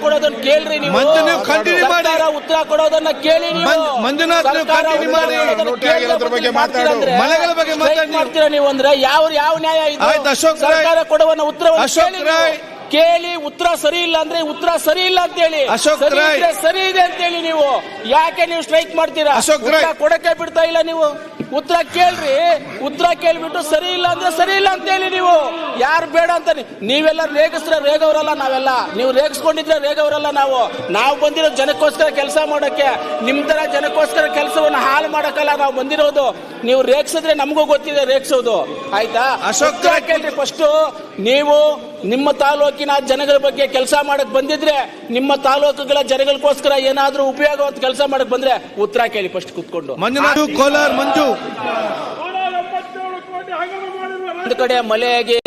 ಕೊಡೋದನ್ನ ಕೇಳ್ರಿ ನೀವು. ಸರ್ಕಾರ ಉತ್ತರ ಕೊಡೋದನ್ನ ಕೇಳಿ ನೀವು. ಮಾಡ್ತೀರಾ ನೀವು ಅಂದ್ರೆ ಯಾವ ನ್ಯಾಯ ಇದು? ಸರ್ಕಾರ ಕೊಡುವ ಉತ್ತರವನ್ನು ಕೇಳಿ ಉತ್ತರ ಸರಿ ಇಲ್ಲ ಅಂದ್ರೆ ಉತ್ತರ ಸರಿ ಇಲ್ಲ ಅಂತ ಹೇಳಿ, ಸರಿ ಇದೆ ಅಂತ ಹೇಳಿ. ನೀವು ಯಾಕೆ ನೀವು ಸ್ಟ್ರೈಕ್ ಮಾಡ್ತೀರಾ? ಕೊಡಕ್ಕೆ ಬಿಡ್ತಾ ಇಲ್ಲ ನೀವು. ಉತ್ತರ ಕೇಳ್ರಿ, ಉತ್ತರ ಕೇಳ್ಬಿಟ್ಟು ಸರಿ ಇಲ್ಲ ಅಂದ್ರೆ ಸರಿ ಇಲ್ಲ ಅಂತ ಹೇಳಿ. ನೀವು ಯಾರು ಬೇಡ ಅಂತ ನೀವೆಲ್ಲ ರೇಗಿಸ್ರೆ ರೇಗವರಲ್ಲ ನಾವೆಲ್ಲ. ನೀವು ರೇಗಿಸ್ಕೊಂಡಿದ್ರೆ ರೇಗವರಲ್ಲ ನಾವು ಬಂದಿರೋ ಜನಕ್ಕೋಸ್ಕರ ಕೆಲಸ ಮಾಡಕ್ಕೆ. ನಿಮ್ ತರ ಜನಕ್ಕೋಸ್ಕರ ಕೆಲಸವನ್ನು ಹಾಳು ಮಾಡಕ್ಕಲ್ಲ ನಾವು ಬಂದಿರೋದು. ನೀವು ರೇಗಿಸಿದ್ರೆ ನಮಗೂ ಗೊತ್ತಿದೆ ರೇಗಿಸೋದು, ಆಯ್ತಾ? ಉತ್ತರ ಕೇಳ್ರಿ ಫಸ್ಟ್. ನೀವು ನಿಮ್ಮ ತಾಲೂಕಿನ ಜನಗಳ ಬಗ್ಗೆ ಕೆಲಸ ಮಾಡಕ್ ಬಂದಿದ್ರೆ, ನಿಮ್ಮ ತಾಲೂಕುಗಳ ಜನಗಳಿಗೋಸ್ಕರ ಏನಾದ್ರೂ ಉಪಯೋಗವಾದ ಕೆಲಸ ಮಾಡಕ್ ಬಂದ್ರೆ ಉತ್ತರ ಕೇಳಿ ಫಸ್ಟ್ ಕೂತ್ಕೊಂಡು. ಕೋಲಾರ ಮಂಜು ಒಂದು ಕಡೆ ಮಳೆಯಾಗಿ,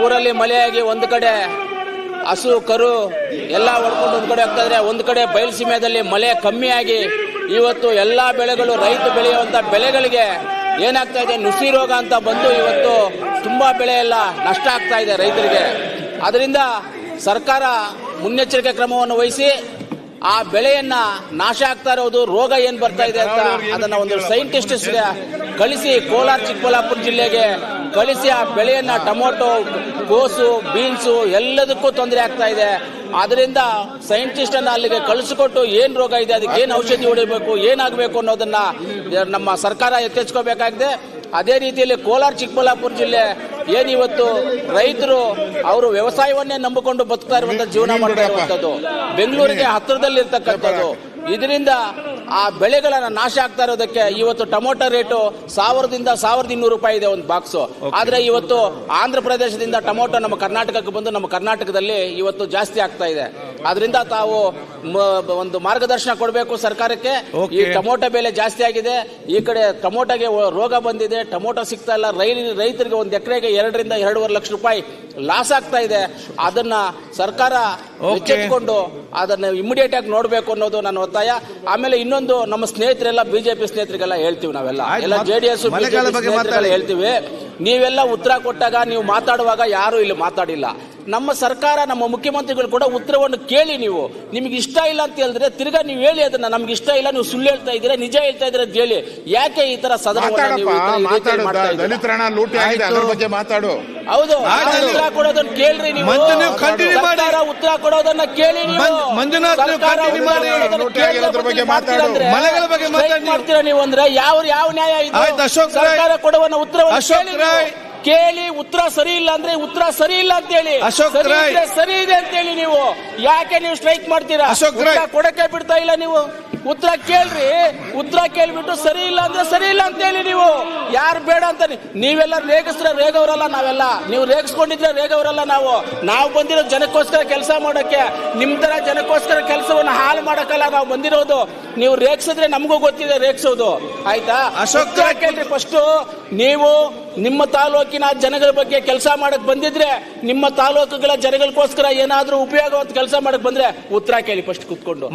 ಊರಲ್ಲಿ ಮಳೆಯಾಗಿ, ಒಂದು ಕಡೆ ಹಸು ಕರು ಎಲ್ಲ ಹೊಡ್ಕೊಂಡು ಒಂದ್ ಕಡೆ ಆಗ್ತಾ ಇದ್ರೆ, ಒಂದು ಕಡೆ ಬಯಲುಸೀಮೆಯಲ್ಲಿ ಮಳೆ ಕಮ್ಮಿಯಾಗಿ ಇವತ್ತು ಎಲ್ಲಾ ಬೆಳೆಗಳು, ರೈತ ಬೆಳೆಯುವಂತ ಬೆಳೆಗಳಿಗೆ ಏನಾಗ್ತಾ ಇದೆ, ನುಸಿ ರೋಗ ಅಂತ ಬಂದು ಇವತ್ತು ತುಂಬಾ ಬೆಳೆ ಎಲ್ಲ ನಷ್ಟ ಆಗ್ತಾ ಇದೆ ರೈತರಿಗೆ. ಅದರಿಂದ ಸರ್ಕಾರ ಮುನ್ನೆಚ್ಚರಿಕೆ ಕ್ರಮವನ್ನು ವಹಿಸಿ ಆ ಬೆಳೆಯನ್ನ ನಾಶ ಆಗ್ತಾ ಇರೋದು, ರೋಗ ಏನ್ ಬರ್ತಾ ಇದೆ ಅಂತ ಅದನ್ನ ಒಂದು ಸೈಂಟಿಸ್ಟ್ ಕಳಿಸಿ ಕೋಲಾರ ಚಿಕ್ಕಬಳ್ಳಾಪುರ ಜಿಲ್ಲೆಗೆ ಕಳಿಸಿ ಆ ಬೆಳೆಯನ್ನ, ಟೊಮೊಟೊ, ಕೋಸು, ಬೀನ್ಸು ಎಲ್ಲದಕ್ಕೂ ತೊಂದರೆ ಆಗ್ತಾ ಇದೆ. ಅದರಿಂದ ಸೈಂಟಿಸ್ಟ್ ಅನ್ನ ಅಲ್ಲಿಗೆ ಕಳಿಸಿಕೊಟ್ಟು ಏನ್ ರೋಗ ಇದೆ, ಅದಕ್ಕೆ ಏನ್ ಔಷಧಿ ಹೊಡಿಬೇಕು, ಏನಾಗಬೇಕು ಅನ್ನೋದನ್ನ ನಮ್ಮ ಸರ್ಕಾರ ಎಚ್ಚೆತ್ಕೋಬೇಕಾಗಿದೆ. ಅದೇ ರೀತಿಯಲ್ಲಿ ಕೋಲಾರ ಚಿಕ್ಕಬಳ್ಳಾಪುರ ಜಿಲ್ಲೆ ಏನಿವತ್ತು ರೈತರು ಅವರು ವ್ಯವಸಾಯವನ್ನೇ ನಂಬಿಕೊಂಡು ಬದುಕ್ತಾ ಇರುವಂತ ಜೀವನ ಮಾಡ್ತಾ ಇರುವಂತದ್ದು, ಬೆಂಗಳೂರಿಗೆ ಹತ್ತಿರದಲ್ಲಿ ಇರ್ತಕ್ಕಂಥದ್ದು. ಇದರಿಂದ ಆ ಬೆಳೆಗಳನ್ನ ನಾಶ ಆಗ್ತಾ ಇರೋದಕ್ಕೆ ಇವತ್ತು ಟೊಮೊಟೊ ರೇಟು 1000ದಿಂದ 1200 ರೂಪಾಯಿ ಇದೆ ಒಂದು ಬಾಕ್ಸು. ಆದ್ರೆ ಇವತ್ತು ಆಂಧ್ರ ಪ್ರದೇಶದಿಂದ ಟೊಮೊಟೊ ನಮ್ಮ ಕರ್ನಾಟಕಕ್ಕೆ ಬಂದು ನಮ್ಮ ಕರ್ನಾಟಕದಲ್ಲಿ ಇವತ್ತು ಜಾಸ್ತಿ ಆಗ್ತಾ ಇದೆ. ಅದರಿಂದ ತಾವು ಒಂದು ಮಾರ್ಗದರ್ಶನ ಕೊಡಬೇಕು ಸರ್ಕಾರಕ್ಕೆ. ಈ ಟೊಮೊಟೊ ಬೆಲೆ ಜಾಸ್ತಿ ಆಗಿದೆ, ಈ ಕಡೆ ಟೊಮೊಟೊಗೆ ರೋಗ ಬಂದಿದೆ, ಟೊಮೊಟೊ ಸಿಗ್ತಾ ಇಲ್ಲ. ರೈತರಿಗೆ ಒಂದು ಎಕರೆಗೆ 2 ರಿಂದ 2.5 ಲಕ್ಷ ರೂಪಾಯಿ ಲಾಸ್ ಆಗ್ತಾ ಇದೆ. ಅದನ್ನ ಸರ್ಕಾರ ಎಚ್ಚೆತ್ತುಕೊಂಡು ಅದನ್ನ ಇಮಿಡಿಯೇಟ್ ಆಗಿ ನೋಡ್ಬೇಕು ಅನ್ನೋದು ನನ್ನ ಒತ್ತಾಯ. ಆಮೇಲೆ ಇನ್ನೊಂದು, ನಮ್ಮ ಸ್ನೇಹಿತರೆಲ್ಲ ಬಿಜೆಪಿ ಸ್ನೇಹಿತರಿಗೆಲ್ಲ ಹೇಳ್ತೀವಿ, ನಾವೆಲ್ಲ ಎಲ್ಲ JDS ಸ್ನೇಹಿತರಿಗೆಲ್ಲ ಹೇಳ್ತೀವಿ, ನೀವೆಲ್ಲ ಉತ್ತರ ಕೊಟ್ಟಾಗ ನೀವು ಮಾತಾಡುವಾಗ ಯಾರು ಇಲ್ಲಿ ಮಾತಾಡಿಲ್ಲ. ನಮ್ಮ ಸರ್ಕಾರ, ನಮ್ಮ ಮುಖ್ಯಮಂತ್ರಿಗಳು ಕೂಡ ಉತ್ತರವನ್ನು ಕೇಳಿ. ನೀವು ನಿಮ್ಗೆ ಇಷ್ಟ ಇಲ್ಲ ಅಂತ ಹೇಳಿದ್ರೆ ತಿರ್ಗಾ ನೀವು ಹೇಳಿ ಅದನ್ನ. ನಮ್ಗೆ ಇಷ್ಟ ಇಲ್ಲ, ನೀವು ಸುಳ್ಳು ಹೇಳ್ತಾ ಇದ್ದೀರಾ, ನಿಜ ಹೇಳ್ತಾ ಇದ್ದೀರಾ ಅಂತ ಹೇಳಿ. ಯಾಕೆ ಈ ತರ ಸದನವನ್ನು ನೀವು ಹೌದು ಉತ್ತರ ಕೊಡೋದನ್ನ ಕೇಳ್ರಿ ನೀವು. ಸರ್ಕಾರ ಉತ್ತರ ಕೊಡೋದನ್ನ ಕೇಳಿ ನೀವು. ಮಾಡ್ತೀರಾ ನೀವು ಅಂದ್ರೆ ಯಾವ ನ್ಯಾಯ ಇದು? ಸರ್ಕಾರ ಕೊಡುವ ಉತ್ತರವನ್ನು ಕೇಳಿ ಉತ್ತರ ಸರಿ ಇಲ್ಲ ಅಂದ್ರೆ ಉತ್ತರ ಸರಿ ಇಲ್ಲ ಅಂತ ಹೇಳಿ, ಸರಿ ಇದೆ ಅಂತ ಹೇಳಿ. ನೀವು ಯಾಕೆ ನೀವು ಸ್ಟ್ರೈಕ್ ಮಾಡ್ತೀರಾ? ಕೊಡಕ್ಕೆ ಬಿಡ್ತಾ ಇಲ್ಲ ನೀವು. ಉತ್ತರ ಕೇಳ್ರಿ, ಉತ್ತರ ಕೇಳ್ಬಿಟ್ಟು ಸರಿ ಇಲ್ಲ ಅಂದ್ರೆ ಸರಿ ಇಲ್ಲ ಅಂತ ಹೇಳಿ. ನೀವು ಯಾರು ಬೇಡ ಅಂತ ನೀವೆಲ್ಲ ರೇಗಿಸ್ರೆ ರೇಗವರಲ್ಲ ನಾವೆಲ್ಲ. ನೀವು ರೇಗಿಸ್ಕೊಂಡಿದ್ರೆ ರೇಗವರಲ್ಲ ನಾವು ಬಂದಿರೋ ಜನಕ್ಕೋಸ್ಕರ ಕೆಲಸ ಮಾಡಕ್ಕೆ. ನಿಮ್ ತರ ಜನಕ್ಕೋಸ್ಕರ ಕೆಲಸವನ್ನು ಹಾಳು ಮಾಡಕ್ಕಲ್ಲ ನಾವು ಬಂದಿರೋದು. ನೀವು ರೇಗಿಸಿದ್ರೆ ನಮಗೂ ಗೊತ್ತಿದೆ ರೇಗಿಸೋದು, ಆಯ್ತಾ? ಉತ್ತರ ಕೇಳ್ರಿ ಫಸ್ಟ್. ನೀವು ನಿಮ್ಮ ತಾಲೂಕಿನ ಜನಗಳ ಬಗ್ಗೆ ಕೆಲಸ ಮಾಡಕ್ ಬಂದಿದ್ರೆ, ನಿಮ್ಮ ತಾಲೂಕುಗಳ ಜನಗಳಿಗೋಸ್ಕರ ಏನಾದ್ರೂ ಉಪಯೋಗವಾದ ಕೆಲಸ ಮಾಡಕ್ ಬಂದ್ರೆ ಉತ್ತರ ಕೇಳಿ ಫಸ್ಟ್ ಕೂತ್ಕೊಂಡು.